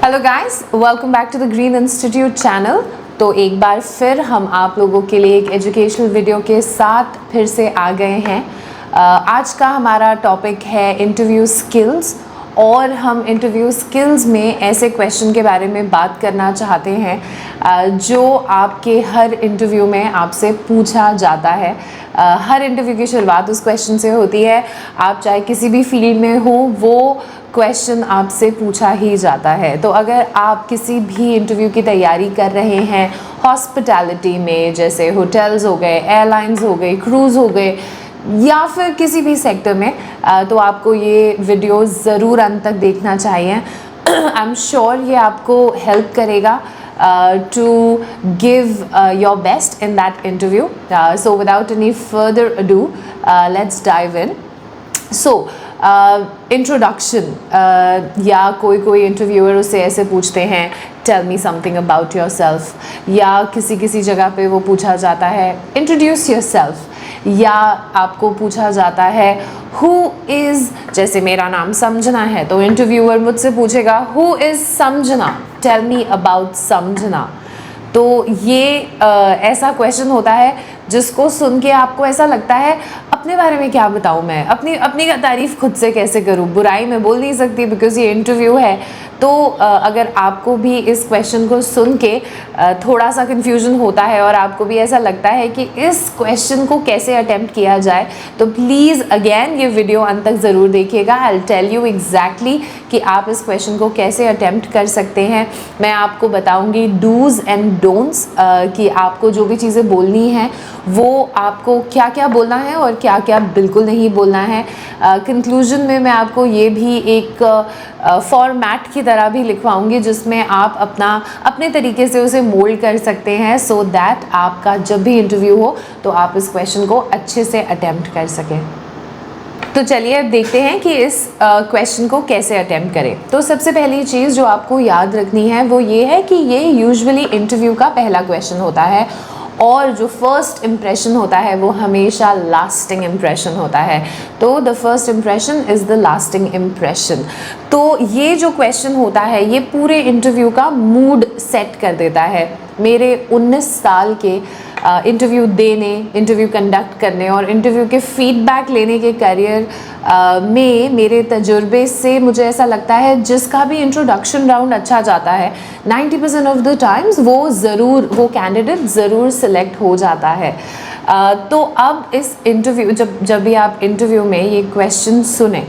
Hello guys, welcome back to the green institute channel. तो एक बार फिर हम आप लोगों के लिए एक एजुकेशनल वीडियो के साथ फिर से आ गए हैं। आज का हमारा टॉपिक है इंटरव्यू स्किल्स, और हम इंटरव्यू स्किल्स में ऐसे क्वेश्चन के बारे में बात करना चाहते हैं जो आपके हर इंटरव्यू में आपसे पूछा जाता है। हर इंटरव्यू की शुरुआत उस क्वेश्चन से होती है। आप चाहे किसी भी फील्ड में हो, वो क्वेश्चन आपसे पूछा ही जाता है। तो अगर आप किसी भी इंटरव्यू की तैयारी कर रहे हैं हॉस्पिटैलिटी में, जैसे होटल्स हो गए, एयरलाइंस हो गए, क्रूज़ हो गए, या फिर किसी भी सेक्टर में, तो आपको ये वीडियो ज़रूर अंत तक देखना चाहिए। आई एम श्योर ये आपको हेल्प करेगा to give your best in that interview. So without any further ado, let's dive in. So introduction, या कोई इंटरव्यूअर उससे ऐसे पूछते हैं tell me something about yourself, या किसी जगह पे वो पूछा जाता है इंट्रोड्यूस योर सेल्फ, या आपको पूछा जाता है हु इज़, जैसे मेरा नाम समझना है तो इंटरव्यूअर मुझसे पूछेगा हु इज़ समझना, टेल मी अबाउट समझना। तो ये ऐसा क्वेश्चन होता है जिसको सुन के आपको ऐसा लगता है अपने बारे में क्या बताऊँ मैं, अपनी तारीफ़ खुद से कैसे करूँ, बुराई मैं बोल नहीं सकती बिकॉज़ ये इंटरव्यू है। तो अगर आपको भी इस क्वेश्चन को सुन के थोड़ा सा कन्फ्यूजन होता है और आपको भी ऐसा लगता है कि इस क्वेश्चन को कैसे अटेम्प्ट किया जाए, तो प्लीज़ अगेन ये वीडियो अंत तक ज़रूर देखिएगा। I will tell you exactly कि आप इस क्वेश्चन को कैसे अटेम्प्ट कर सकते हैं। मैं आपको बताऊंगी डूज़ एंड डोंट्स, कि आपको जो भी चीज़ें बोलनी हैं वो आपको क्या क्या बोलना है और क्या क्या बिल्कुल नहीं बोलना है। कंक्लूजन में मैं आपको ये भी एक फॉर्मेट की तरह भी लिखवाऊंगी जिसमें आप अपने तरीके से उसे मोल्ड कर सकते हैं, सो दैट आपका जब भी इंटरव्यू हो तो आप इस क्वेश्चन को अच्छे से अटेम्प्ट कर सकें। तो चलिए अब देखते हैं कि इस क्वेश्चन को कैसे अटेम्प्ट करें। तो सबसे पहली चीज़ जो आपको याद रखनी है वो ये है कि ये यूजुअली इंटरव्यू का पहला क्वेश्चन होता है, और जो फर्स्ट इम्प्रेशन होता है वो हमेशा लास्टिंग इम्प्रेशन होता है। तो the first impression is the lasting impression. तो ये जो क्वेश्चन होता है ये पूरे इंटरव्यू का मूड सेट कर देता है। मेरे 19 साल के इंटरव्यू देने, इंटरव्यू कंडक्ट करने और इंटरव्यू के फीडबैक लेने के करियर में मेरे तजुर्बे से मुझे ऐसा लगता है जिसका भी इंट्रोडक्शन राउंड अच्छा जाता है 90% ऑफ द टाइम्स वो कैंडिडेट ज़रूर सिलेक्ट हो जाता है। तो अब इस इंटरव्यू जब भी आप इंटरव्यू में ये क्वेश्चन सुने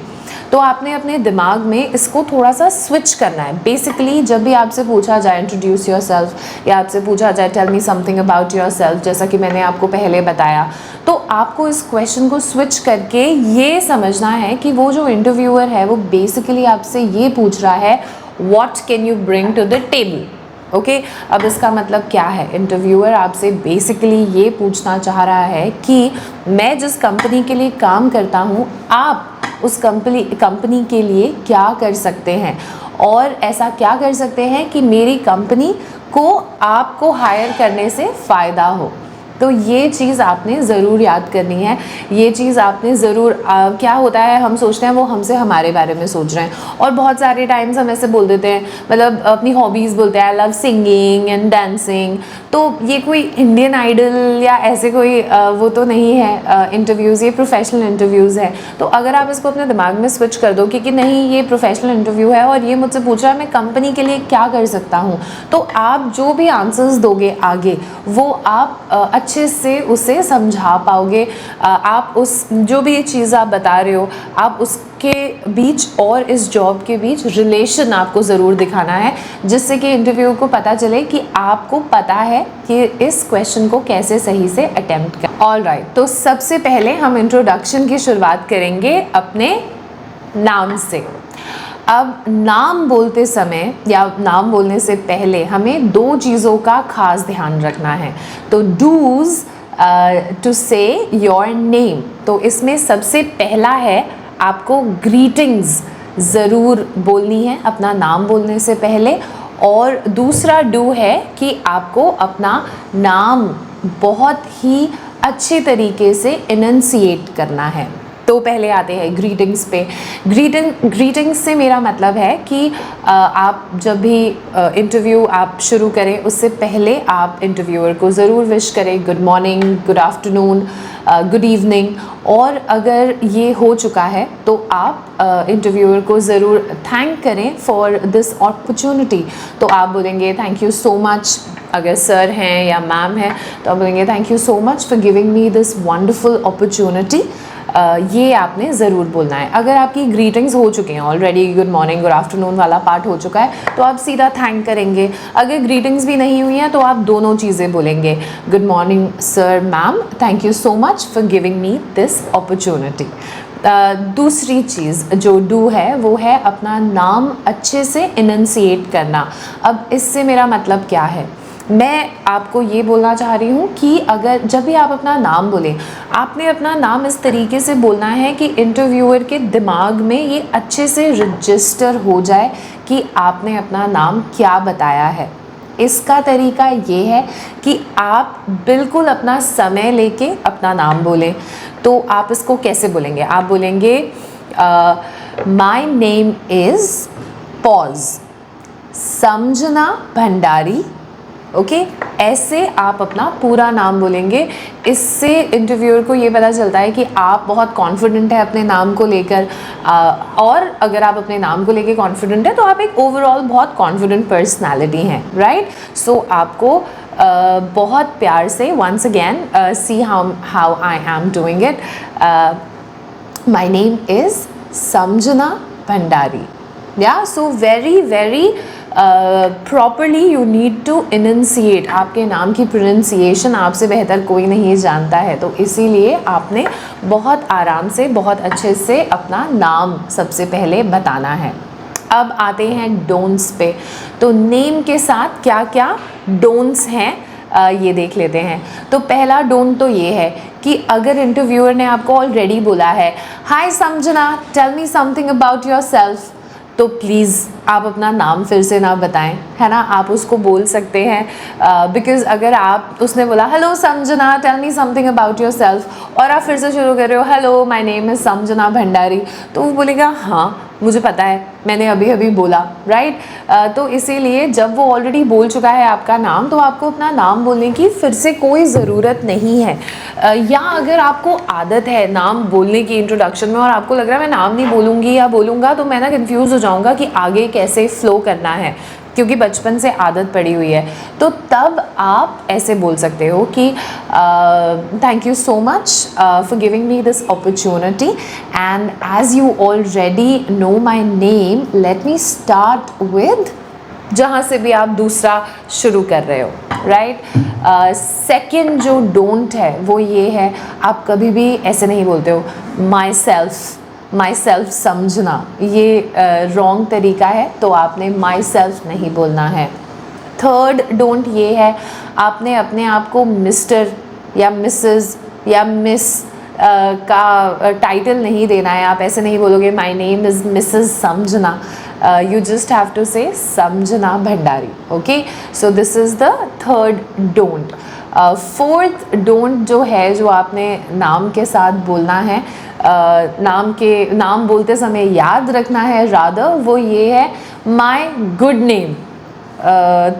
तो आपने अपने दिमाग में इसको थोड़ा सा स्विच करना है। बेसिकली जब भी आपसे पूछा जाए इंट्रोड्यूस योर सेल्फ, या आपसे पूछा जाए tell me something about yourself, जैसा कि मैंने आपको पहले बताया, तो आपको इस क्वेश्चन को स्विच करके ये समझना है कि वो जो इंटरव्यूअर है वो बेसिकली आपसे ये पूछ रहा है what can you bring to the table. Okay, अब इसका मतलब क्या है? इंटरव्यूअर आपसे बेसिकली ये पूछना चाह रहा है कि मैं जिस कंपनी के लिए काम करता हूँ, आप उस कंपनी के लिए क्या कर सकते हैं, और ऐसा क्या कर सकते हैं कि मेरी कंपनी को आपको हायर करने से फ़ायदा हो। तो ये चीज़ आपने ज़रूर याद करनी है। ये चीज़ आपने ज़रूर क्या होता है, हम सोचते हैं वो हमसे हमारे बारे में सोच रहे हैं, और बहुत सारे टाइम्स हम ऐसे बोल देते हैं, मतलब अपनी हॉबीज़ बोलते हैं, I love singing and dancing. तो ये कोई इंडियन आइडल या ऐसे कोई वो तो नहीं है इंटरव्यूज़, ये प्रोफेशनल इंटरव्यूज़ है। तो अगर आप इसको अपने दिमाग में स्विच कर दो कि नहीं ये प्रोफेशनल इंटरव्यू है और ये मुझसे पूछ रहा है मैं कंपनी के लिए क्या कर सकता हूँ, तो आप जो भी आंसर्स दोगे आगे वो आप अच्छे से उसे समझा पाओगे। आप उस जो भी चीज़ आप बता रहे हो, आप उसके बीच और इस जॉब के बीच रिलेशन आपको ज़रूर दिखाना है, जिससे कि इंटरव्यू को पता चले कि आपको पता है कि इस क्वेश्चन को कैसे सही से अटेम्प्ट कर। ऑलराइट, तो सबसे पहले हम इंट्रोडक्शन की शुरुआत करेंगे अपने नाम से। अब नाम बोलते समय या नाम बोलने से पहले हमें दो चीज़ों का खास ध्यान रखना है। तो डूज़ टू से योर नेम, तो इसमें सबसे पहला है आपको ग्रीटिंग्स ज़रूर बोलनी है अपना नाम बोलने से पहले, और दूसरा डू है कि आपको अपना नाम बहुत ही अच्छे तरीके से इनंसिएट करना है। तो पहले आते हैं ग्रीटिंग्स पे। ग्रीटिंग्स से मेरा मतलब है कि आप जब भी इंटरव्यू आप शुरू करें उससे पहले आप इंटरव्यूअर को ज़रूर विश करें, good morning, good afternoon, good evening. और अगर ये हो चुका है तो आप इंटरव्यूअर को ज़रूर थैंक करें फॉर दिस अपॉर्चुनिटी। तो आप बोलेंगे थैंक यू सो मच, अगर सर हैं या मैम हैं तो आप बोलेंगे thank you so much for giving me this wonderful opportunity. ये आपने ज़रूर बोलना है। अगर आपकी ग्रीटिंग्स हो चुके हैं already, good morning, good afternoon वाला पार्ट हो चुका है, तो आप सीधा थैंक करेंगे। अगर ग्रीटिंग्स भी नहीं हुई हैं तो आप दोनों चीज़ें बोलेंगे, good morning sir, ma'am, thank you so much for giving me this opportunity. दूसरी चीज़ जो डू है वो है अपना नाम अच्छे से इनंसिएट करना। अब इससे मेरा मतलब क्या है, मैं आपको ये बोलना चाह रही हूँ कि अगर जब भी आप अपना नाम बोलें, आपने अपना नाम इस तरीके से बोलना है कि इंटरव्यूअर के दिमाग में ये अच्छे से रजिस्टर हो जाए कि आपने अपना नाम क्या बताया है। इसका तरीका ये है कि आप बिल्कुल अपना समय लेके अपना नाम बोलें। तो आप इसको कैसे बोलेंगे, आप बोलेंगे माय नेम इज़ पॉज समझना भंडारी। ओके, ऐसे आप अपना पूरा नाम बोलेंगे। इससे इंटरव्यूअर को ये पता चलता है कि आप बहुत कॉन्फिडेंट है अपने नाम को लेकर। और अगर आप अपने नाम को लेकर कॉन्फिडेंट है तो आप एक ओवरऑल बहुत कॉन्फिडेंट पर्सनालिटी हैं, राइट। सो आपको बहुत प्यार से once again see how I am doing it, my name is समझना भंडारी। या so very properly you need to enunciate. आपके नाम की प्रोनाउंसिएशन आपसे बेहतर कोई नहीं जानता है, तो इसीलिए आपने बहुत आराम से, बहुत अच्छे से अपना नाम सबसे पहले बताना है। अब आते हैं डोंट्स पे। तो नेम के साथ क्या क्या डोंट्स हैं ये देख लेते हैं। तो पहला डोंट तो ये है कि अगर इंटरव्यूअर ने आपको ऑलरेडी बोला है हाय समझना, tell me something about yourself, तो प्लीज़ आप अपना नाम फिर से ना बताएं, है ना। आप उसको बोल सकते हैं बिकॉज़ अगर उसने बोला हेलो समझना, tell me something about yourself, और आप फिर से शुरू कर रहे हो हेलो माय नेम इज़ समझना भंडारी, तो वो बोलेगा हाँ मुझे पता है, मैंने अभी अभी बोला, राइट। तो इसीलिए जब वो ऑलरेडी बोल चुका है आपका नाम, तो आपको अपना नाम बोलने की फिर से कोई ज़रूरत नहीं है। या अगर आपको आदत है नाम बोलने की इंट्रोडक्शन में और आपको लग रहा है मैं नाम नहीं बोलूँगी या बोलूँगा तो मैं ना कन्फ्यूज़ हो जाऊँगा कि आगे कैसे फ़्लो करना है, क्योंकि बचपन से आदत पड़ी हुई है, तो तब आप ऐसे बोल सकते हो कि thank you so much for giving me this opportunity and as you already know my name, let me start with, जहाँ से भी आप दूसरा शुरू कर रहे हो, राइट। सेकंड जो डोंट है वो ये है, आप कभी भी ऐसे नहीं बोलते हो माई सेल्फ समझना, ये रॉन्ग तरीका है, तो आपने माई सेल्फ नहीं बोलना है। थर्ड डोंट ये है, आपने अपने आप को मिस्टर या मिसेस या मिस का टाइटल नहीं देना है। आप ऐसे नहीं बोलोगे माई नेम इज़ मिसेस समझना, you just have to say समझना Bhandari, okay। so this is the third don't। Fourth don't जो है, जो आपने नाम के साथ बोलना है, नाम बोलते समय याद रखना है रादर, वो ये है माई गुड नेम।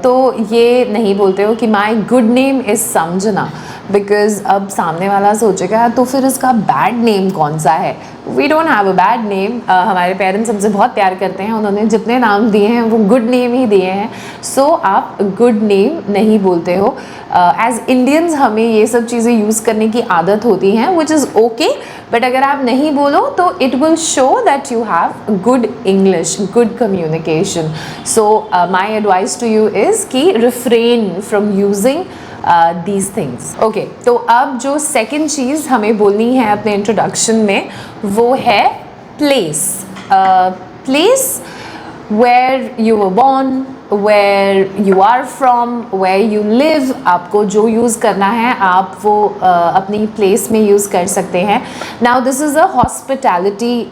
तो ये नहीं बोलते हो कि माई गुड नेम इज़ समझना, बिकॉज अब सामने वाला सोचेगा तो फिर इसका बैड नेम कौन सा है। We don't have a bad name. हमारे पेरेंट्स हमसे बहुत प्यार करते हैं, उन्होंने जितने नाम दिए हैं वो गुड नेम ही दिए हैं, सो आप गुड नेम नहीं बोलते हो। एज इंडियंस हमें ये सब चीज़ें यूज़ करने की आदत होती हैं, विच इज़ ओके, बट अगर आप नहीं बोलो तो it will show that you have good English, good communication. So my advice to you is कि refrain from using these things। okay, तो अब जो सेकंड चीज़ हमें बोलनी है अपने इंट्रोडक्शन में वो है place. Place where you were born, where you are from, where you live. आपको जो यूज़ करना है आप वो अपनी प्लेस में यूज़ कर सकते हैं. Now this is a hospitality,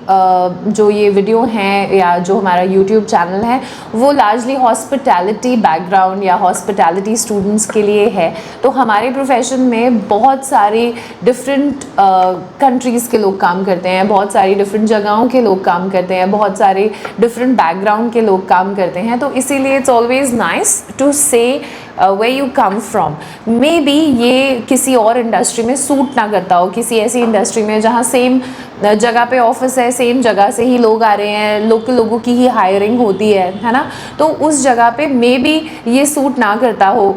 जो ये वीडियो हैं या जो हमारा यूट्यूब चैनल है वो लार्जली हॉस्पिटैलिटी बैकग्राउंड या हॉस्पिटैलिटी स्टूडेंट्स के लिए है. तो हमारे प्रोफेशन में बहुत सारे डिफरेंट कंट्रीज़ के लोग काम करते हैं, बहुत सारी डिफरेंट जगहों के लोग काम करते हैं, बहुत सारे डिफरेंट बैकग्राउंड के लोग काम करते हैं. तो इसीलिए इट्स ऑलवेज नाइस टू से where you come from. May be ये किसी और इंडस्ट्री में सूट ना करता हो, किसी ऐसी इंडस्ट्री में जहाँ सेम जगह पे ऑफिस है, सेम जगह से ही लोग आ रहे हैं, लोकल लोगों की ही हायरिंग होती है ना. तो उस जगह पे मे बी ये सूट ना करता हो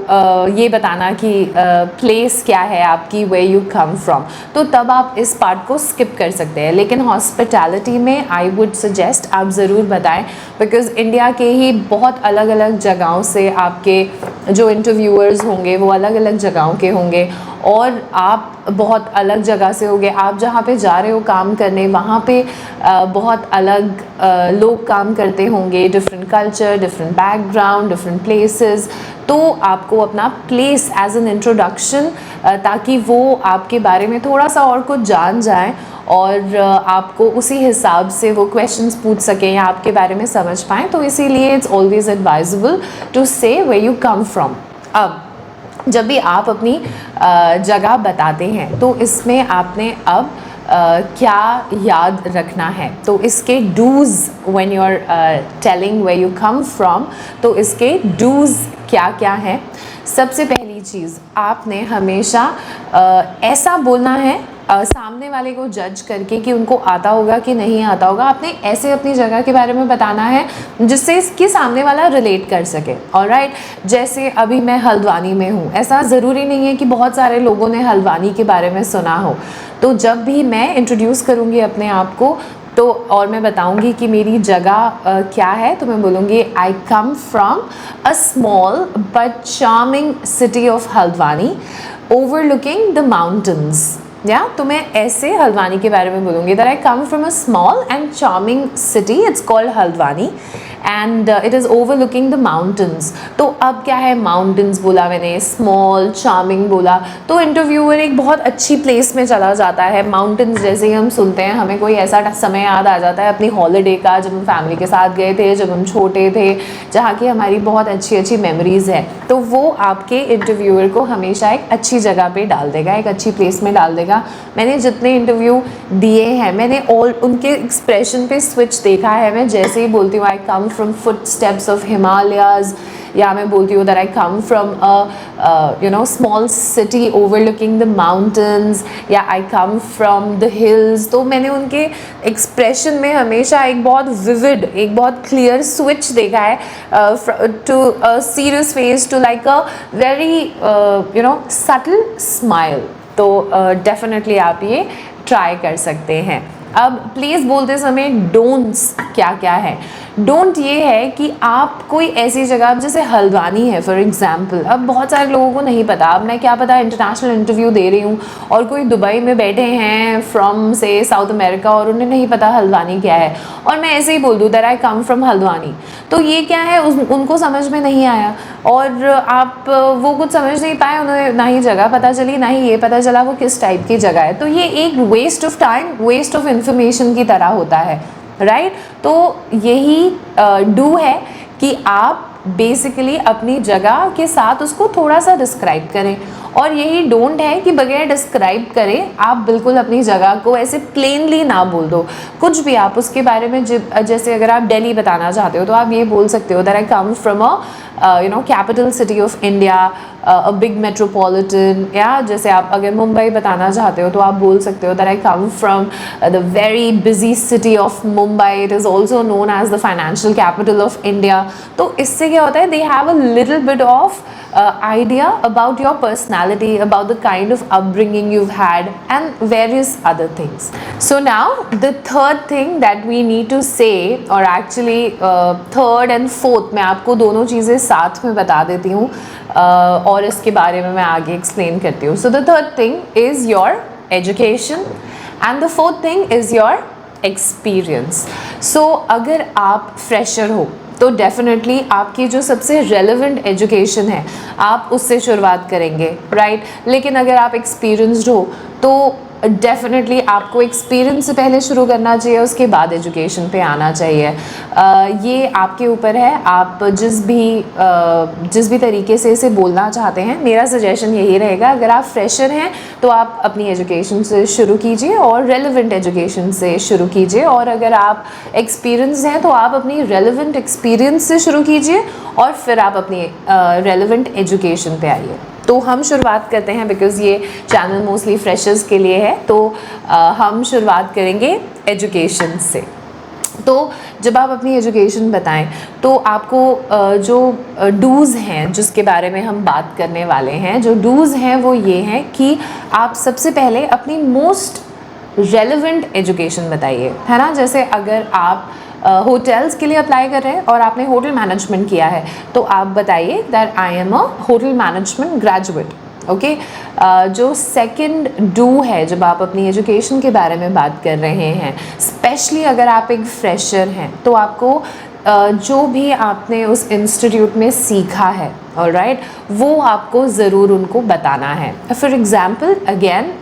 ये बताना कि प्लेस क्या है आपकी, where you come from. तो तब आप इस पार्ट को स्किप कर सकते हैं. लेकिन हॉस्पिटैलिटी में आई वुड सजेस्ट आप ज़रूर बताएं, बिकॉज इंडिया के ही बहुत अलग अलग जगहों से आपके जो इंटरव्यूअर्स होंगे वो अलग अलग जगहों के होंगे और आप बहुत अलग जगह से होंगे. आप जहाँ पे जा रहे हो काम करने वहाँ पे बहुत अलग लोग काम करते होंगे, different culture, different background, different places. तो आपको अपना प्लेस एज एन इंट्रोडक्शन, ताकि वो आपके बारे में थोड़ा सा और कुछ जान जाएं और आपको उसी हिसाब से वो क्वेश्चंस पूछ सकें या आपके बारे में समझ पाएँ. तो इसीलिए इट्स ऑलवेज एडवाइजेबल टू से वेयर यू कम फ्रॉम. अब जब भी आप अपनी जगह बताते हैं तो इसमें आपने अब क्या याद रखना है. तो इसके dos when you are telling where you come from, तो इसके डूज़ क्या क्या हैं. सबसे पहली चीज़, आपने हमेशा ऐसा बोलना है सामने वाले को जज करके कि उनको आता होगा कि नहीं आता होगा. आपने ऐसे अपनी जगह के बारे में बताना है जिससे इसके सामने वाला रिलेट कर सके. ऑलराइट, जैसे अभी मैं हल्द्वानी में हूँ, ऐसा ज़रूरी नहीं है कि बहुत सारे लोगों ने हल्द्वानी के बारे में सुना हो. तो जब भी मैं इंट्रोड्यूस करूँगी अपने आप को तो और मैं बताऊंगी कि मेरी जगह क्या है, तो मैं बोलूँगी I come from a small but charming city of Haldwani overlooking the mountains. या तो मैं ऐसे हल्द्वानी के बारे में बोलूँगी that I come from a small and charming city, it's called Haldwani and it is overlooking the mountains. तो अब क्या है, माउंटेन्स बोला मैंने, स्मॉल चार्मिंग बोला, तो इंटरव्यूअर एक बहुत अच्छी प्लेस में चला जाता है. माउंटेन्स जैसे ही हम सुनते हैं हमें कोई ऐसा समय याद आ जाता है अपनी हॉलीडे का, जब हम फैमिली के साथ गए थे, जब हम छोटे थे, जहाँ की हमारी बहुत अच्छी अच्छी मेमोरीज़ है. तो वो आपके इंटरव्यूअर को हमेशा एक अच्छी जगह पे डाल देगा, एक अच्छी प्लेस में डाल देगा. मैंने जितने इंटरव्यू दिए हैं मैंने ऑल उनके एक्सप्रेशन पे स्विच देखा है. मैं जैसे ही बोलती हूँ I come from footsteps of Himalayas, या मैं बोलती हूँ that I come from a small city overlooking the mountains, या I come from the hills, तो मैंने उनके एक्सप्रेशन में हमेशा एक बहुत विविड, एक बहुत क्लियर स्विच देखा है to a serious face to like a very subtle smile. तो डेफिनेटली आप ये ट्राई कर सकते हैं. अब प्लीज़ बोलते समय डोंट्स क्या क्या है. डोंट ये है कि आप कोई ऐसी जगह, अब जैसे हल्द्वानी है फॉर एग्जांपल, अब बहुत सारे लोगों को नहीं पता. अब मैं क्या पता इंटरनेशनल इंटरव्यू दे रही हूँ और कोई दुबई में बैठे हैं फ्रॉम से साउथ अमेरिका और उन्हें नहीं पता हल्द्वानी क्या है, और मैं ऐसे ही बोल दूँ that I come from Haldwani. तो ये क्या है, उनको समझ में नहीं आया और आप वो कुछ समझ नहीं पाए, उन्हें ना ही जगह पता चली ना ही ये पता चला वो किस टाइप की जगह है. तो ये एक waste of time, waste of information की तरह होता है. राइट, तो यही डू है कि आप बेसिकली अपनी जगह के साथ उसको थोड़ा सा डिस्क्राइब करें, और यही डोंट है कि बगैर डिस्क्राइब करें आप बिल्कुल अपनी जगह को ऐसे प्लेनली ना बोल दो. कुछ भी आप उसके बारे में, जैसे अगर आप दिल्ली बताना चाहते हो तो आप ये बोल सकते हो that I come from a capital city of India, a big metropolitan. या जैसे आप अगर मुंबई बताना चाहते हो तो आप बोल सकते हो that I come from the very busy city of Mumbai, it is also known as the financial capital of India. तो इससे क्या होता है, they have a little bit of idea about your personality, about the kind of upbringing you've had and various other things. So now the third thing that we need to say, or actually third and fourth, मैं आपको दोनों चीज़ें साथ में बता देती हूँ और इसके बारे में मैं आगे एक्सप्लेन करती हूँ. So the third thing is your education and the fourth thing is your experience. So अगर आप फ्रेशर हो तो डेफिनेटली आपकी जो सबसे रेलेवेंट एजुकेशन है आप उससे शुरुआत करेंगे, राइट। लेकिन अगर आप एक्सपीरियंस्ड हो तो डेफिनेटली आपको एक्सपीरियंस से पहले शुरू करना चाहिए, उसके बाद एजुकेशन पे आना चाहिए। ये आपके ऊपर है, आप जिस भी तरीके से इसे बोलना चाहते हैं। मेरा सजेशन यही रहेगा, अगर आप फ्रेशर हैं तो आप अपनी एजुकेशन से शुरू कीजिए और रेलेवेंट एजुकेशन से शुरू कीजिए, और अगर आप एक्सपीरियंस हैं तो आप अपनी रेलेवेंट एक्सपीरियंस से शुरू कीजिए और फिर आप अपनी रेलेवेंट एजुकेशन पे आइए। तो हम शुरुआत करते हैं, बिकॉज़ ये चैनल मोस्टली फ्रेशर्स के लिए है, तो हम शुरुआत करेंगे एजुकेशन से। तो जब आप अपनी एजुकेशन बताएं तो आपको जो डूज़ हैं जिसके बारे में हम बात करने वाले हैं, जो डूज़ हैं वो ये हैं कि आप सबसे पहले अपनी मोस्ट रेलेवेंट एजुकेशन बताइए, है ना। जैसे अगर आप होटल्स के लिए अप्लाई कर रहे हैं और आपने होटल मैनेजमेंट किया है तो आप बताइए that I am a hotel management graduate, okay. जो सेकंड डू है जब आप अपनी एजुकेशन के बारे में बात कर रहे हैं, स्पेशली अगर आप एक फ्रेशर हैं, तो आपको जो भी आपने उस इंस्टीट्यूट में सीखा है, ऑलराइट, वो आपको ज़रूर उनको बताना है। फॉर एग्ज़ाम्पल अगेन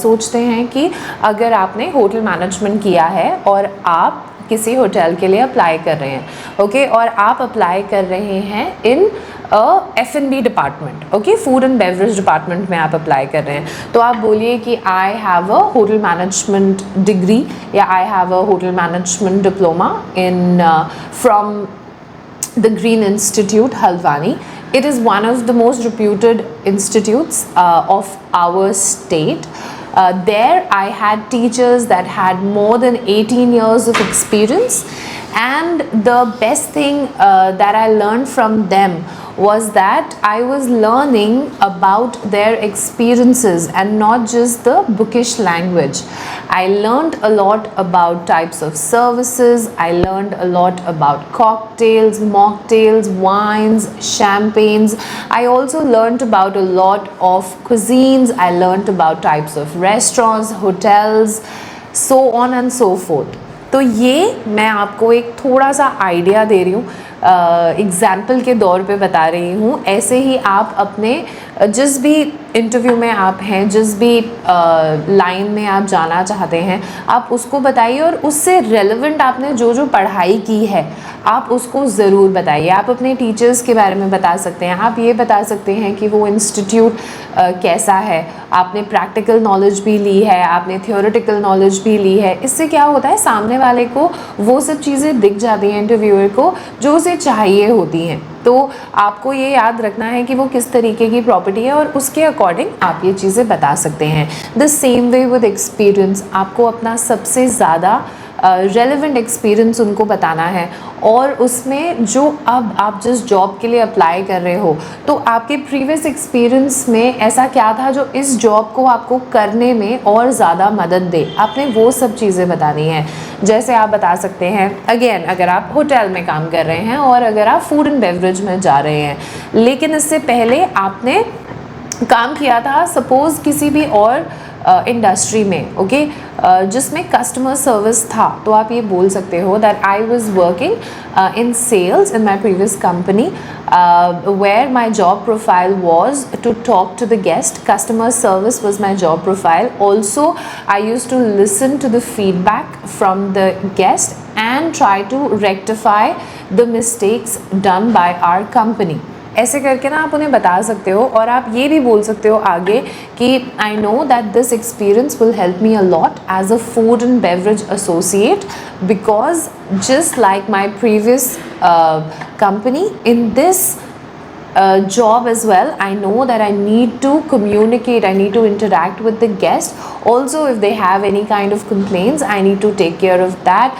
सोचते हैं कि अगर आपने होटल मैनेजमेंट किया है और आप किसी होटल के लिए अप्लाई कर रहे हैं, ओके, और आप अप्लाई कर रहे हैं इन F&B department, okay, food and beverage department में आप अप्लाई कर रहे हैं, तो आप बोलिए कि I have a hotel management degree या I have a hotel management diploma in from the Green Institute, Halwani. It is one of the most reputed institutes of our state. There I had teachers that had more than 18 years of experience, and the best thing that I learned from them was that I was learning about their experiences and not just the bookish language. I learned a lot about types of services. I learned a lot about cocktails, mocktails, wines, champagnes. I also learned about a lot of cuisines. I learned about types of restaurants, hotels, so on and so forth. तो ये मैं आपको एक थोड़ा सा idea दे रही हूँ, example के दौर पे बता रही हूँ। ऐसे ही आप अपने जिस भी इंटरव्यू में आप हैं, जिस भी लाइन में आप जाना चाहते हैं, आप उसको बताइए और उससे रेलेवेंट आपने जो जो पढ़ाई की है आप उसको ज़रूर बताइए। आप अपने टीचर्स के बारे में बता सकते हैं, आप ये बता सकते हैं कि वो इंस्टीट्यूट कैसा है, आपने प्रैक्टिकल नॉलेज भी ली है, आपने थियोरेटिकल नॉलेज भी ली है। इससे क्या होता है, सामने वाले को वो सब चीज़ें दिख जाती हैं, इंटरव्यूअर को, जो उसे चाहिए होती हैं। तो आपको ये याद रखना है कि वो किस तरीके की प्रॉपर्टी है और उसके अकॉर्डिंग आप ये चीज़ें बता सकते हैं। The same way with experience, आपको अपना सबसे ज़्यादा रेलेवेंट एक्सपीरियंस उनको बताना है, और उसमें जो अब आप जिस जॉब के लिए अप्लाई कर रहे हो तो आपके प्रीवियस एक्सपीरियंस में ऐसा क्या था जो इस जॉब को आपको करने में और ज़्यादा मदद दे, आपने वो सब चीज़ें बतानी है। जैसे आप बता सकते हैं, अगेन अगर आप होटल में काम कर रहे हैं और अगर आप फूड एंड बेवरेज में जा रहे हैं, लेकिन इससे पहले आपने काम किया था सपोज़ किसी भी और इंडस्ट्री में, ओके, जिसमें कस्टमर सर्विस था, तो आप ये बोल सकते हो that I was working in sales in my previous company where my job profile was to talk to the guest, customer service was my job profile, also I used to listen to the feedback from the guest and try to rectify the mistakes done by our company. ऐसे करके ना आप उन्हें बता सकते हो, और आप ये भी बोल सकते हो आगे कि I know that this experience will help me a lot as a food and beverage associate, because just like my previous company in this job as well, I know that I need to communicate, I need to interact with the guest. Also, if they have any kind of complaints, I need to take care of that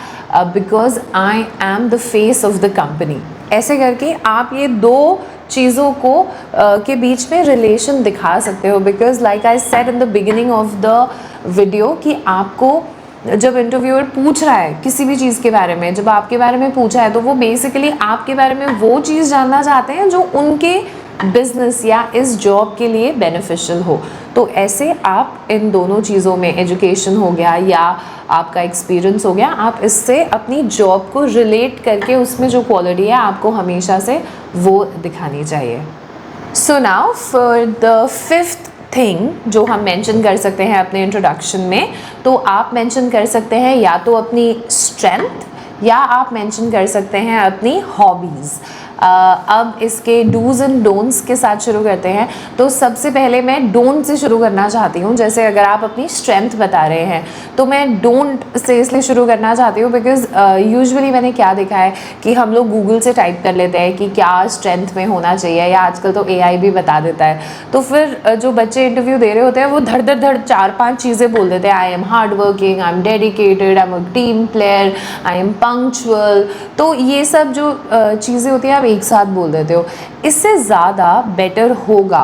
because I am the face of the company. ऐसे करके आप ये दो चीज़ों को के बीच में relation दिखा सकते हो, because like I said in the beginning of the video कि आपको जब इंटरव्यूअर पूछ रहा है किसी भी चीज़ के बारे में, जब आपके बारे में पूछा है, तो वो बेसिकली आपके बारे में वो चीज़ जानना चाहते हैं जो उनके बिजनेस या इस जॉब के लिए बेनिफिशियल हो। तो ऐसे आप इन दोनों चीज़ों में, एजुकेशन हो गया या आपका एक्सपीरियंस हो गया, आप इससे अपनी जॉब को रिलेट करके उसमें जो क्वालिटी है आपको हमेशा से वो दिखानी चाहिए। So now for the fifth thing जो हम मेंशन कर सकते हैं अपने इंट्रोडक्शन में, तो आप मेंशन कर सकते हैं या तो अपनी स्ट्रेंथ या आप मेंशन कर सकते हैं अपनी हॉबीज़। अब इसके डूज़ एंड डोंट्स के साथ शुरू करते हैं। तो सबसे पहले मैं डोंट से शुरू करना चाहती हूँ। जैसे अगर आप अपनी स्ट्रेंथ बता रहे हैं तो मैं डोंट से इसलिए शुरू करना चाहती हूँ बिकॉज़ यूजुअली मैंने क्या देखा है कि हम लोग गूगल से टाइप कर लेते हैं कि क्या स्ट्रेंथ में होना चाहिए, या आजकल तो AI भी बता देता है। तो फिर जो बच्चे इंटरव्यू दे रहे होते हैं वो धड़ धड़ 4-5 चीज़ें बोल देते हैं। I am hard working, I am dedicated, I am a team player, I am punctual. तो ये सब जो चीज़ें होती हैं आप एक साथ बोल देते हो। इससे ज़्यादा बेटर होगा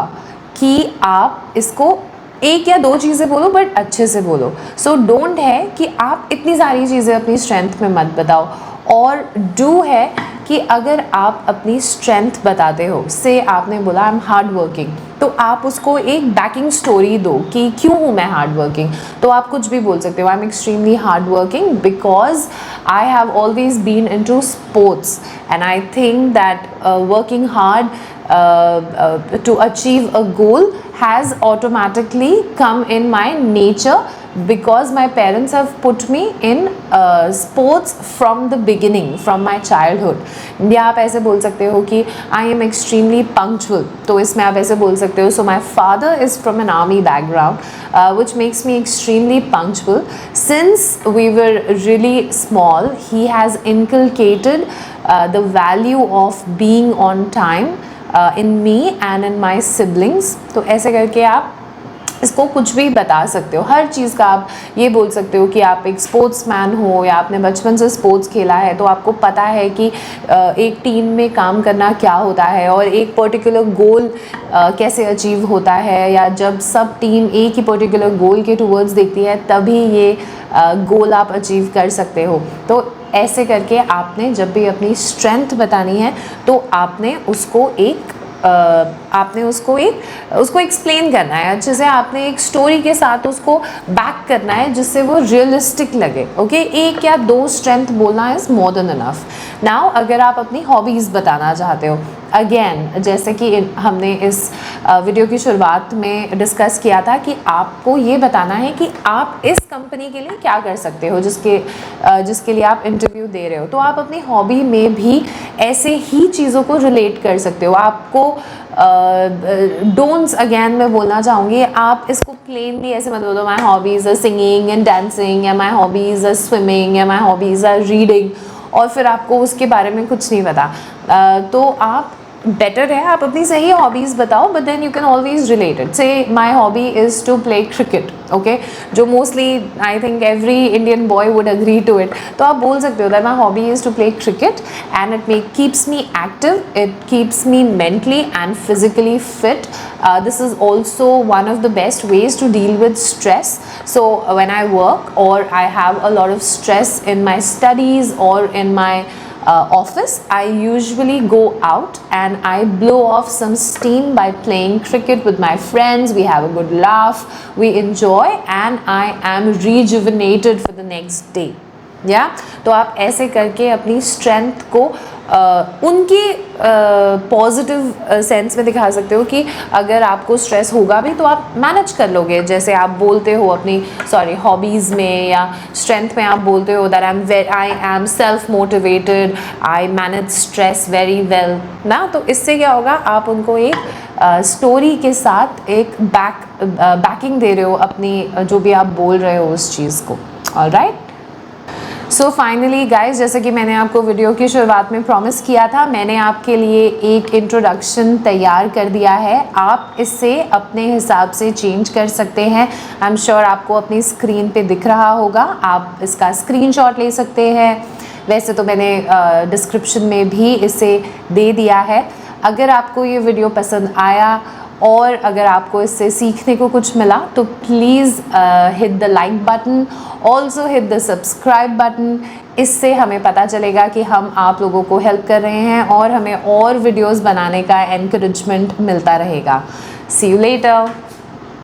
कि आप इसको एक या दो चीज़ें बोलो बट अच्छे से बोलो। सो डोंट है कि आप इतनी सारी चीज़ें अपनी स्ट्रेंथ में मत बताओ, और डू है कि अगर आप अपनी स्ट्रेंथ बताते हो, से आपने बोला आई एम हार्ड वर्किंग, तो आप उसको एक बैकिंग स्टोरी दो कि क्यों हूँ मैं हार्ड वर्किंग। तो आप कुछ भी बोल सकते हो, I am extremely hard working because I have always been into sports and I think that working hard to achieve a goal has automatically come in my nature because my parents have put me in sports from the beginning, from my childhood. या आप ऐसे बोल सकते हो कि I am extremely punctual, तो इसमें आप ऐसे बोल सकते हो so my father is from an army background which makes me extremely punctual. Since we were really small, he has inculcated the value of being on time in me and in my siblings. तो ऐसे करके आप इसको कुछ भी बता सकते हो। हर चीज़ का आप ये बोल सकते हो कि आप एक स्पोर्ट्समैन हो या आपने बचपन से स्पोर्ट्स खेला है तो आपको पता है कि एक टीम में काम करना क्या होता है और एक पर्टिकुलर गोल कैसे अचीव होता है, या जब सब टीम एक ही पर्टिकुलर गोल के टूवर्ड्स देखती है तभी ये गोल आप अचीव कर सकते हो। तो ऐसे करके आपने जब भी अपनी स्ट्रेंथ बतानी है तो आपने उसको उसको एक्सप्लेन करना है अच्छे से, आपने एक स्टोरी के साथ उसको बैक करना है जिससे वो रियलिस्टिक लगे। ओके, एक या दो स्ट्रेंथ बोलना is more than enough. Now अगर आप अपनी हॉबीज़ बताना चाहते हो, अगेन जैसे कि हमने इस वीडियो की शुरुआत में डिस्कस किया था कि आपको ये बताना है कि आप इस कंपनी के लिए क्या कर सकते हो जिसके लिए आप इंटरव्यू दे रहे हो। तो आप अपनी हॉबी में भी ऐसे ही चीज़ों को रिलेट कर सकते हो। आपको डोंट्स अगेन मैं बोलना चाहूँगी, आप इसको प्लेनली ऐसे मत बोलो my hobbies are singing and dancing, या माई हॉबीज़ आर स्विमिंग, या माई हॉबीज़ आर रीडिंग, और फिर आपको उसके बारे में कुछ नहीं पता। तो आप बेटर है आप अपनी सही हॉबीज़ बताओ, but then you can always relate it. Say my hobby is to play cricket, okay, जो mostly I think every Indian boy would agree to it. तो आप बोल सकते हो that my hobby is to play cricket and it keeps me active, it keeps me mentally and physically fit. This is also one of the best ways to deal with stress. So when I work or I have a lot of stress in my studies or in my office, I usually go out and I blow off some steam by playing cricket with my friends. We have a good laugh, we enjoy, and I am rejuvenated for the next day. तो आप ऐसे करके अपनी strength को उनके positive sense में दिखा सकते हो कि अगर आपको स्ट्रेस होगा भी तो आप मैनेज कर लोगे। जैसे आप बोलते हो अपनी हॉबीज़ में या स्ट्रेंथ में आप बोलते हो that I am self motivated, I manage stress very well ना। तो इससे क्या होगा, आप उनको एक स्टोरी के साथ एक बैकिंग दे रहे हो अपनी जो भी आप बोल रहे हो उस चीज़ को। ऑलराइट, सो फाइनली गाइज, जैसे कि मैंने आपको वीडियो की शुरुआत में प्रॉमिस किया था, मैंने आपके लिए एक इंट्रोडक्शन तैयार कर दिया है। आप इससे अपने हिसाब से चेंज कर सकते हैं। आई एम श्योर आपको अपनी स्क्रीन पे दिख रहा होगा, आप इसका स्क्रीनशॉट ले सकते हैं। वैसे तो मैंने डिस्क्रिप्शन में भी इसे दे दिया है। अगर आपको ये वीडियो पसंद आया और अगर आपको इससे सीखने को कुछ मिला तो please hit the like button, also hit the subscribe button. इससे हमें पता चलेगा कि हम आप लोगों को हेल्प कर रहे हैं और हमें और वीडियोस बनाने का एनकरेजमेंट मिलता रहेगा। सी यू लेटर।